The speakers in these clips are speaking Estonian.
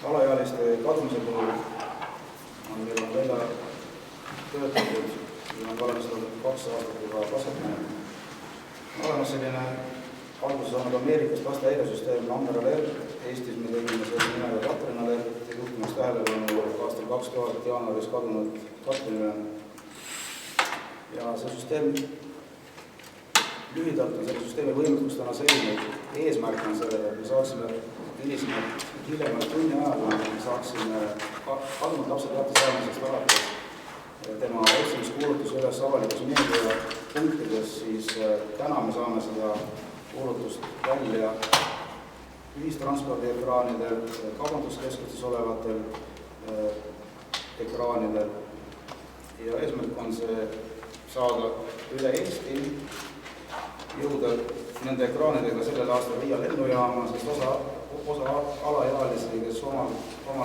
alaealiste kadumise puhul on meil välja töötatud ja on valmistatud 2 aastat juba kasvatanud. Olemas selline alguses saanud Ameerikast laste häiresüsteem Amber Alert. Eestis me tegime selle nimega Katrin Alert ja juhtimas tähelepanu aastal 2000 jaanuaris kadunud Katrinile. Ja see süsteem lühidalt on selle süsteemi võimekus täna selline, et eesmärk on sellele, et me saaksime hiljemalt tunni ajal me saaksime kadunud lapse teate saamisest alates tema otsimiskuulutuse üles avalikus meediapunktides, siis täna me saame seda kuulutust välja ühistranspordi ekraanidel, kaubanduskeskustes olevatel ekraanidel ja eesmärk on see saada üle Eesti, jõuda nende ekraanidega sellel aastal Riia lennujaama, sest osa alaealisi, kes omal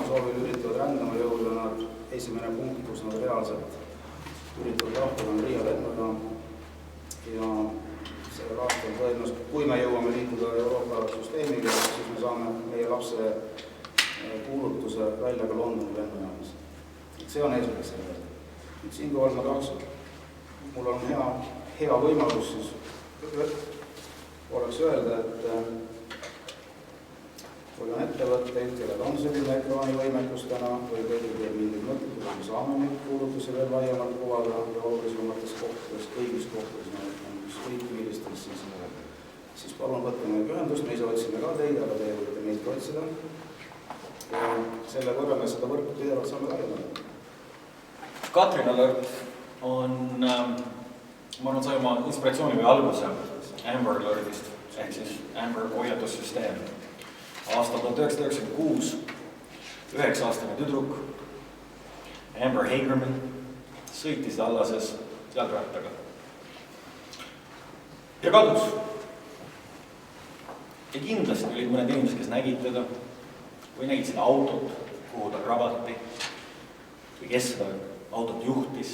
soovil üritavad rändama jõuda, nad esimene punkt, kus nad reaalselt üritavad lahkuda, on Riia lennujaam. Ja sellel aastal tõenäoliselt, kui me jõuame liikuda Euroopa süsteemiga, siis me saame meie lapse kuulutuse välja ka Londoni lennujaamas. See on eesmärk sellele. Siinkohal ma tahaks, mul on hea võimalus siis oleks öelda, et kui on ettevõtteid, kellel on selline ekraanivõimekus täna või kõigil teeb mingid mõtted, kui me saame neid kuulutusi veel laiemalt kuvada ja olulisemates kohtades, kõigis kohtades, ükskõik millistes, siis palun võtta meiega ühendust, me ise otsime ka teid, aga teie võite meid ka otsida. Ja selle võrra me seda võrku pidevalt saame laiemalt. Katrin Alert on, ma arvan, sai oma inspiratsiooni või alguse Amber Alertist, ehk siis Amber hoiatussüsteem. Aastal 1996 9-aastane tüdruk Amber Hagerman sõitis Dallases jalgrattaga ja kadus. Ja kindlasti olid mõned inimesed, kes nägid teda või nägid seda autot, kuhu ta krabati või kes seda autot juhtis,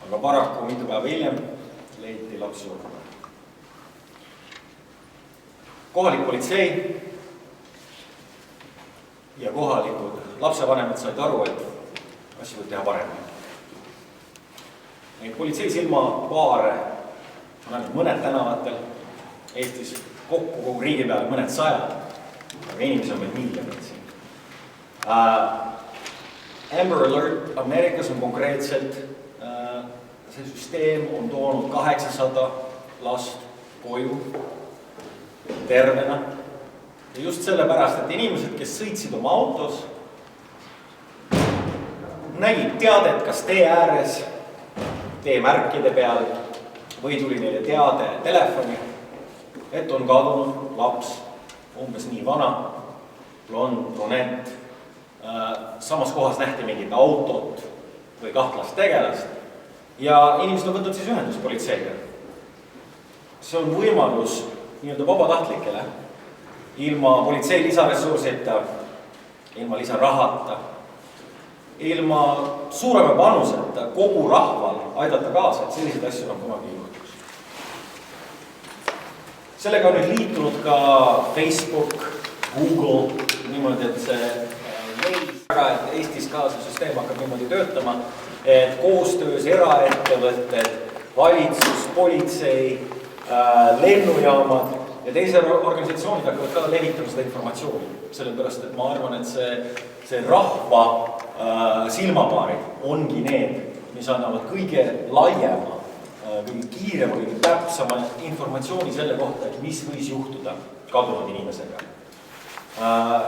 aga paraku mitu päeva hiljem leiti laps surma. Kohalik politsei ja kohalikud lapsevanemad said aru, et asju võib teha paremini. Neid politsei silmapaare on ainult mõned tänavatel, Eestis kokku kogu riigi peale mõned sajad, aga inimesi on meil miljonid siin. Amber Alert Ameerikas on konkreetselt, see süsteem on toonud 800 last koju tervena. Ja just sellepärast, et inimesed, kes sõitsid oma autos, nägid teadet kas tee ääres, teemärkide peal või tuli neile teade telefoni, et on kadunud laps, umbes nii vana, blond, brunett. Samas kohas nähti mingit autot või kahtlast tegelast ja inimesed on võtnud siis ühendust politseiga. See on võimalus nii-öelda vabatahtlikele, ilma politsei lisaressursita, ilma lisarahata, ilma suurema panuseta kogu rahval aidata kaasa, et selliseid asju on kunagi juhtus. Sellega on nüüd liitunud ka Facebook, Google, niimoodi, et see et Eestis ka see süsteem hakkab niimoodi töötama, et koostöös eraettevõtted, valitsus, politsei, lennujaamad ja teised organisatsioonid hakkavad ka levitama seda informatsiooni. Sellepärast, et ma arvan, et see rahva silmapaarid ongi need, mis annavad kõige laiema, kõige kiirema, kõige täpsama informatsiooni selle kohta, et mis võis juhtuda kadunud inimesega.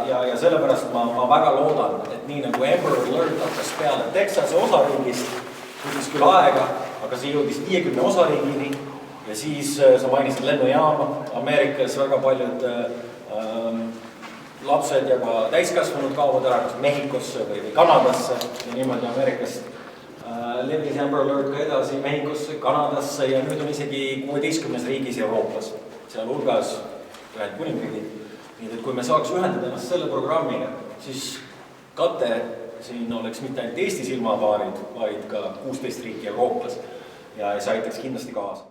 Ja sellepärast ma väga loodan, et nii nagu Amber Alert hakkas peale Texase osariigist, võttis küll aega, aga see jõudis 50 osariigini ja siis sa mainisid lennujaama. Ameerikas väga paljud lapsed ja ka täiskasvanud kaovad ära kas Mehhikosse või Kanadasse ja niimoodi Ameerikast levis Amber Alert ka edasi Mehhikosse, Kanadasse ja nüüd on isegi 16 riigis Euroopas, seal hulgas Ühendkuningriigid. Nii et kui me saaks ühendada ennast selle programmiga, siis kate siin oleks mitte ainult Eesti silmapaarid, vaid ka 16 riiki Euroopas ja see aitaks kindlasti kaasa.